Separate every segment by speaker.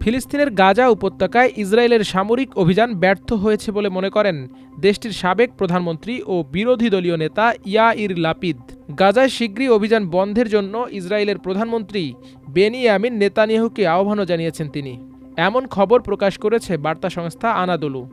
Speaker 1: ফিলিস্তিনের গাজা উপত্যকায় ইসরায়েলের সামরিক অভিযান ব্যর্থ হয়েছে বলে মনে করেন দেশটির সাবেক প্রধানমন্ত্রী ও বিরোধী দলীয় নেতা ইয়াইর লাপিদ। গাজায় শীঘ্রই অভিযান বন্ধের জন্য ইসরায়েলের প্রধানমন্ত্রী বেনিয়ামিন নেতানিয়াহুকে আহ্বানও জানিয়েছেন তিনি। এমন খবর প্রকাশ করেছে বার্তা সংস্থা আনাদোলু।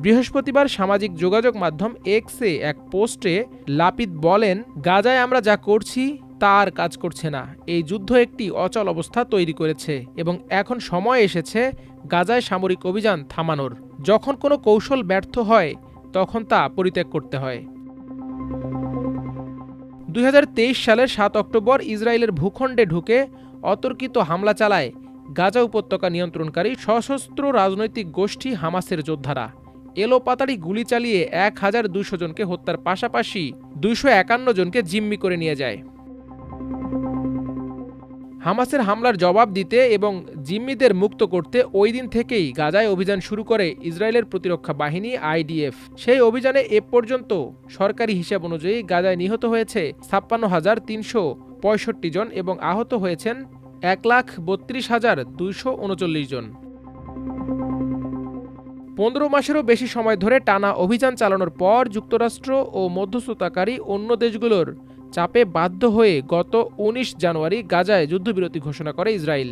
Speaker 1: বৃহস্পতিবার সামাজিক যোগাযোগ মাধ্যম এক্সে এক পোস্টে লাপিদ বলেন, গাজায় আমরা যা করছি তা আর কাজ করছে না। এই যুদ্ধ একটি অচল অবস্থা তৈরি করেছে এবং এখন সময় এসেছে গাজায় সামরিক অভিযান থামানোর। যখন কোনো কৌশল ব্যর্থ হয় তখন তা পরিত্যাগ করতে হয়। 2023 সালের 7 অক্টোবর ইসরায়েলের ভূখণ্ডে ঢুকে অতর্কিত হামলা চালায় গাজা উপত্যকা নিয়ন্ত্রণকারী সশস্ত্র রাজনৈতিক গোষ্ঠী হামাসের যোদ্ধারা। এলোপাতাড়ি গুলি চালিয়ে 1200 জনকে হত্যার পাশাপাশি 251 জনকে জিম্মি করে নিয়ে যায়। হামাসের হামলার জবাব দিতে এবং জিম্মিদের মুক্ত করতে ওই দিন থেকেই গাজায় অভিযান শুরু করে ইসরায়েলের প্রতিরক্ষা বাহিনী IDF। সেই অভিযানে এ পর্যন্ত সরকারি হিসাব অনুযায়ী গাজায় নিহত হয়েছে 56,365 জন এবং আহত হয়েছেন 1,32,239 জন। 15 মাসেরও বেশি সময় ধরে টানা অভিযান চালানোর পর যুক্তরাষ্ট্র ও মধ্যস্থতাকারী অন্য দেশগুলোর চাপে বাধ্য হয়ে গত 19 জানুয়ারি গাজায় যুদ্ধবিরতি ঘোষণা করে ইসরায়েল।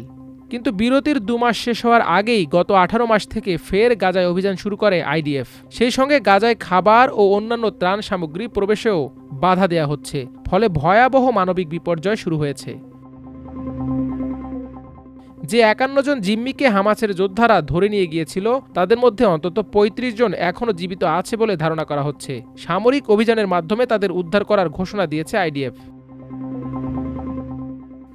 Speaker 1: কিন্তু বিরতির 2 মাস শেষ হওয়ার আগেই গত 18 মাস থেকে ফের গাজায় অভিযান শুরু করে IDF। সেই সঙ্গে গাজায় খাবার ও অন্যান্য ত্রাণ সামগ্রী প্রবেশেও বাধা দেয়া হচ্ছে, ফলে ভয়াবহ মানবিক বিপর্যয় শুরু হয়েছে। যে 51 জন জিম্মিকে হামাসের যোদ্ধারা ধরে নিয়ে গিয়েছিল তাদের মধ্যে অন্তত 35 জন এখনও জীবিত আছে বলে ধারণা করা হচ্ছে। সামরিক অভিযানের মাধ্যমে তাদের উদ্ধার করার ঘোষণা দিয়েছে IDF।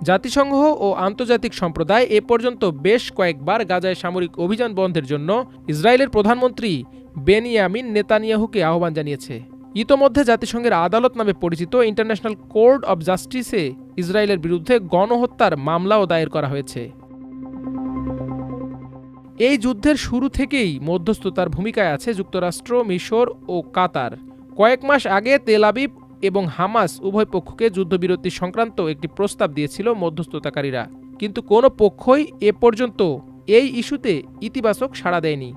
Speaker 1: জাতিসংঘ ও আন্তর্জাতিক সম্প্রদায় এ পর্যন্ত বেশ কয়েকবার গাজায় সামরিক অভিযান বন্ধের জন্য ইসরায়েলের প্রধানমন্ত্রী বেনিয়ামিন নেতানিয়াহুকে আহ্বান জানিয়েছে। ইতোমধ্যে জাতিসংঘের আদালত নামে পরিচিত ইন্টারন্যাশনাল কোর্ট অব জাস্টিসে ইসরায়েলের বিরুদ্ধে গণহত্যার মামলাও দায়ের করা হয়েছে। এই যুদ্ধের শুরু থেকেই মধ্যস্থতার ভূমিকায় আছে যুক্তরাষ্ট্র, মিশর ও কাতার। কয়েক মাস আগে তেল আবিব এবং হামাস উভয় পক্ষকে যুদ্ধবিরতি সংক্রান্ত একটি প্রস্তাব দিয়েছিল মধ্যস্থতাকারীরা, কিন্তু কোনো পক্ষই এ পর্যন্ত এই ইস্যুতে ইতিবাচক সাড়া দেয়নি।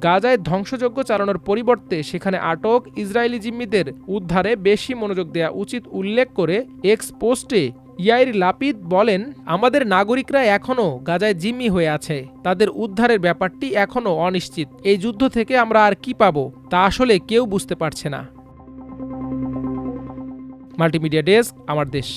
Speaker 1: গাজায় ধ্বংসযজ্ঞ চালানোর পরিবর্তে সেখানে আটক ইসরায়েলি জিম্মিদের উদ্ধারে বেশি মনোযোগ দেওয়া উচিত উল্লেখ করে এক্স পোস্টে ইয়াইর লাপিদ বলেন, আমাদের নাগরিকরা এখনও গাজায় জিম্মি হয়ে আছে। তাদের উদ্ধারের ব্যাপারটি এখনও অনিশ্চিত। এই যুদ্ধ থেকে আমরা আর কি পাবো তা আসলে কেউ বুঝতে পারছে না। মাল্টিমিডিয়া ডেস্ক, আমার দেশ।